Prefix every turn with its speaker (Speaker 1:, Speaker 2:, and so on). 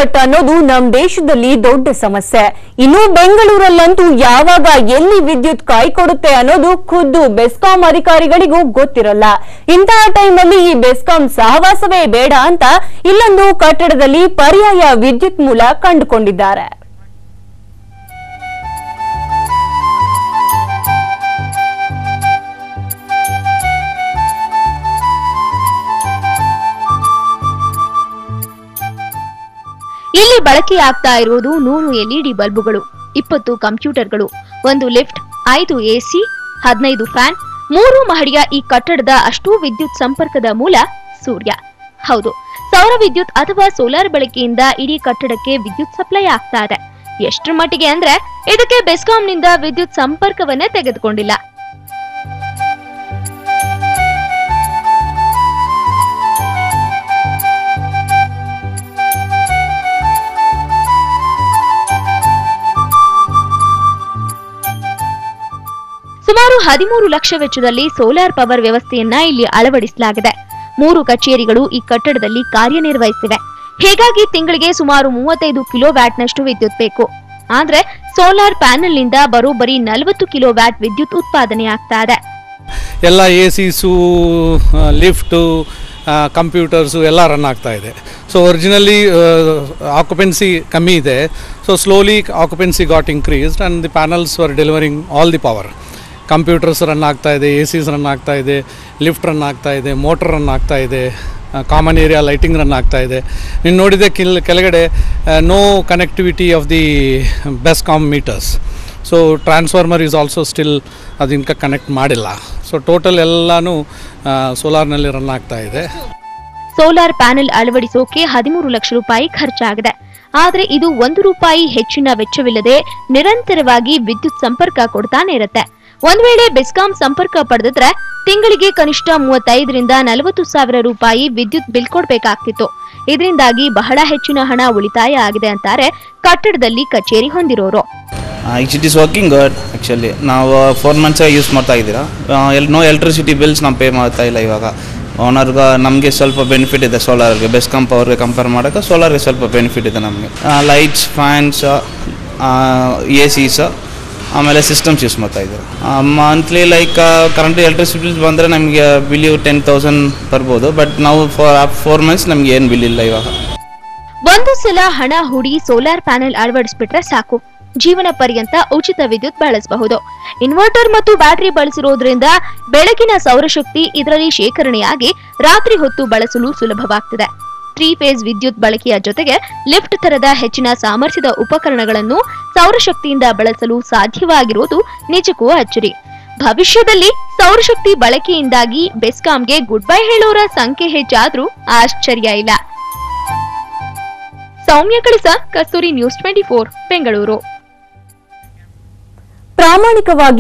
Speaker 1: Cut ಅನ್ನೋದು ನಮ್ಮ ದೇಶದಲ್ಲಿ ದೊಡ್ಡ ಸಮಸ್ಯೆ. ಇನ್ನು ಬೆಂಗಳೂರಲ್ಲಂತೂ ಯಾವಾಗ ಎಲ್ಲಿ ವಿದ್ಯುತ್ ಕಾಯ್ಕೊಡುತ್ತೆ ಅನ್ನೋದು ಖುದ್ದು ಬೆಸ್ಕಾಂ ಅಧಿಕಾರಿಗಳಿಗೂ ಗೊತ್ತಿರಲ್ಲ. ಇಂತಹ ಟೈಮಲ್ಲಿ ಈ ಬೆಸ್ಕಾಂ ಸಹವಾಸವೇ ಬೇಡ ಅಂತ ಇಲ್ಲೊಂದು ಕಟ್ಟಡದಲ್ಲಿ ಪರ್ಯಾಯ ವಿದ್ಯುತ್ ಮೂಲ ಕಂಡುಕೊಂಡಿದ್ದಾರೆ.
Speaker 2: ಇಲ್ಲಿ ಬಳಕೆಯಾಗ್ತಾ ಇರುವುದು 100 LED ಬಲ್ಬುಗಳು, 20 ಕಂಪ್ಯೂಟರ್ಗಳು, 1 ಲಿಫ್ಟ್, 5 AC, 15 ಫ್ಯಾನ್, 3 ಮಹಡಿಯ ಈ ಕಟ್ಟಡದ ಅಷ್ಟೂ ವಿದ್ಯುತ್ ಸಂಪರ್ಕದ ಮೂಲ ಸೂರ್ಯ. ಹೌದು, ಸೌರ ವಿದ್ಯುತ್ ಅಥವಾ ಸೋಲಾರ್ ಬಳಕೆಯಿಂದ ಇಡೀ ಕಟ್ಟಡಕ್ಕೆ ವಿದ್ಯುತ್ ಸಪ್ಲೈ ಆಗ್ತಾ ಇದೆ. ಎಷ್ಟರ ಮಟ್ಟಿಗೆ ಅಂದ್ರೆ ಇದಕ್ಕೆ ಬೆಸ್ಕಾಂನಿಂದ ವಿದ್ಯುತ್ ಸಂಪರ್ಕವನ್ನೇ ತೆಗೆದುಕೊಂಡಿಲ್ಲ. ಸುಮಾರು 13 ಲಕ್ಷ ವೆಚ್ಚದಲ್ಲಿ ಸೋಲಾರ್ ಪವರ್ ವ್ಯವಸ್ಥೆಯನ್ನ ಇಲ್ಲಿ ಅಳವಡಿಸಲಾಗಿದೆ. 3 ಕಚೇರಿಗಳು ಈ ಕಟ್ಟಡದಲ್ಲಿ ಕಾರ್ಯನಿರ್ವಹಿಸಿವೆ. ಹೀಗಾಗಿ ತಿಂಗಳಿಗೆ ಸುಮಾರು 35 ಕಿಲೋವ್ಯಾಟ್ ನಷ್ಟು ವಿದ್ಯುತ್ ಬೇಕು. ಆದ್ರೆ ಸೋಲಾರ್ ಪ್ಯಾನೆಲ್ ನಿಂದ ಬರೋಬ್ಬರಿ 40 ಕಿಲೋವ್ಯಾಟ್ ವಿದ್ಯುತ್ ಉತ್ಪಾದನೆ ಆಗ್ತಾ ಇದೆ.
Speaker 3: ಎಲ್ಲ ಎಸಿಸು, ಲಿಫ್ಟು, ಕಂಪ್ಯೂಟರ್ಸು ಎಲ್ಲ ರನ್ ಆಗ್ತಾ ಇದೆ. ಸೊ ಒರಿಜಿನಲಿ ಆಕ್ಯುಪೆನ್ಸಿ ಕಮ್ಮಿ ಇದೆ. So slowly occupancy got increased and the panels var delivering all the power. Computers run ಆಗ್ತಾ ಇದೆ, ಎಸಿಸ್ ರನ್ ಆಗ್ತಾ ಇದೆ, ಲಿಫ್ಟ್ ರನ್ ಆಗ್ತಾ ಇದೆ, ಮೋಟರ್ ರನ್ ಆಗ್ತಾ ಇದೆ, ಕಾಮನ್ ಏರಿಯಾ ಲೈಟಿಂಗ್ ರನ್ ಆಗ್ತಾ ಇದೆ. ನೀನು ನೋಡಿದೆ ಕೆಳಗಡೆ no connectivity of the BESCOM meters. So transformer is also still ಅದಕ್ಕೆ ಕನೆಕ್ಟ್ ಮಾಡಿಲ್ಲ. ಸೊ ಟೋಟಲ್ ಎಲ್ಲನೂ ಸೋಲಾರ್ನಲ್ಲಿ ರನ್ ಆಗ್ತಾ ಇದೆ.
Speaker 2: ಸೋಲಾರ್ ಪ್ಯಾನೆಲ್ ಅಳವಡಿಸೋಕೆ 13 ಲಕ್ಷ ರೂಪಾಯಿ ಖರ್ಚಾಗಿದೆ. ಆದ್ರೆ ಇದು 1 ರೂಪಾಯಿ ಹೆಚ್ಚಿನ ವೆಚ್ಚವಿಲ್ಲದೆ ನಿರಂತರವಾಗಿ ವಿದ್ಯುತ್ ಸಂಪರ್ಕ ಕೊಡ್ತಾನೆ ಇರುತ್ತೆ. ಒಂದ್ ವೇಳೆ ಬೆಸ್ಕಾಂ ಸಂಪರ್ಕ ಪಡೆದಿದ್ರೆ ತಿಂಗಳಿಗೆ ಕನಿಷ್ಠ 35 ರಿಂದ 40 ಸಾವಿರ ರೂಪಾಯಿ ವಿದ್ಯುತ್ ಬಿಲ್ ಕೊಡಬೇಕಾಗ್ತಿತ್ತು. ಇದರಿಂದಾಗಿ ಬಹಳ ಹೆಚ್ಚಿನ ಹಣ ಉಳಿತಾಯ ಆಗಿದೆ ಅಂತಾರೆ ಕಟ್ಟಡದಲ್ಲಿ ಕಚೇರಿ ಹೊಂದಿರೋರು.
Speaker 4: It is working good. Actually ನಾವು 4 ಮಂತ್ಸ್ ಯೂಸ್ ಮಾಡ್ತಾ ಇದ್ದೀರಾ. ನೋ ಎಲೆಕ್ಟ್ರಿಸಿಟಿ ಬಿಲ್ಸ್ ನಾವು ಪೇ ಮಾಡ್ತಾ ಇಲ್ಲ. ಇವಾಗ ಓನರ್ಗೆ ನಮಗೆ ಸ್ವಲ್ಪ ಬೆನಿಫಿಟ್ ಇದೆ. ಸೋಲಾರ್ಗೆ ಬೆಸ್ಕಾಂ ಪವರ್ಗೆ ಕಂಪೇರ್ ಮಾಡೋಕ್ಕೆ ಸೋಲಾರ್ಗೆ ಸ್ವಲ್ಪ ಬೆನಿಫಿಟ್ ಇದೆ ನಮಗೆ. ಲೈಟ್ಸ್, ಫ್ಯಾನ್ಸ್, ಎಸಿಸ್, ಆಮೇಲೆ ಸಿಸ್ಟಮ್ಸ್ ಯೂಸ್ ಮಾಡ್ತಾ ಇದ್ದಾರೆ. Monthly like current electricity bill ಬಂದರೆ ನಮಗೆ ಬಿಲ್ 10,000 ಬರ್ಬೋದು. ಬಟ್ ನಾವು 4 ಮಂತ್ಸ್ ನಮ್ಗೆ ಏನು ಬಿಲ್ ಇಲ್ಲ. ಇವಾಗ
Speaker 2: ಒಂದು ಸಲ ಹಣ ಹೂಡಿ ಸೋಲಾರ್ ಪ್ಯಾನೆಲ್ ಅಳವಡಿಸ್ಬಿಟ್ರೆ ಸಾಕು, ಜೀವನ ಪರ್ಯಂತ ಉಚಿತ ವಿದ್ಯುತ್ ಬಳಸಬಹುದು. ಇನ್ವರ್ಟರ್ ಮತ್ತು ಬ್ಯಾಟರಿ ಬಳಸಿರೋದ್ರಿಂದ ಬೆಳಕಿನ ಸೌರಶಕ್ತಿ ಇದರಲ್ಲಿ ಶೇಖರಣೆಯಾಗಿ ರಾತ್ರಿ ಹೊತ್ತು ಬಳಸಲು ಸುಲಭವಾಗ್ತಿದೆ. 3 ಫೇಸ್ ವಿದ್ಯುತ್ ಬಳಕೆಯ ಜೊತೆಗೆ ಲಿಫ್ಟ್ ತರದ ಹೆಚ್ಚಿನ ಸಾಮರ್ಥ್ಯದ ಉಪಕರಣಗಳನ್ನು ಸೌರಶಕ್ತಿಯಿಂದ ಬಳಸಲು ಸಾಧ್ಯವಾಗಿರುವುದು ನಿಜಕ್ಕೂ ಅಚ್ಚರಿ. ಭವಿಷ್ಯದಲ್ಲಿ ಸೌರಶಕ್ತಿ ಬಳಕೆಯಿಂದಾಗಿ ಬೆಸ್ಕಾಂಗೆ ಗುಡ್ ಬೈ ಹೇಳೋರ ಸಂಖ್ಯೆ ಹೆಚ್ಚಾದ್ರೂ ಆಶ್ಚರ್ಯ ಇಲ್ಲ. ಸೌಮ್ಯ ಕಳಿಸ, ಕಸ್ತೂರಿ ನ್ಯೂಸ್ 24, ಬೆಂಗಳೂರು.
Speaker 1: ಪ್ರಾಮಾಣಿಕವಾಗಿ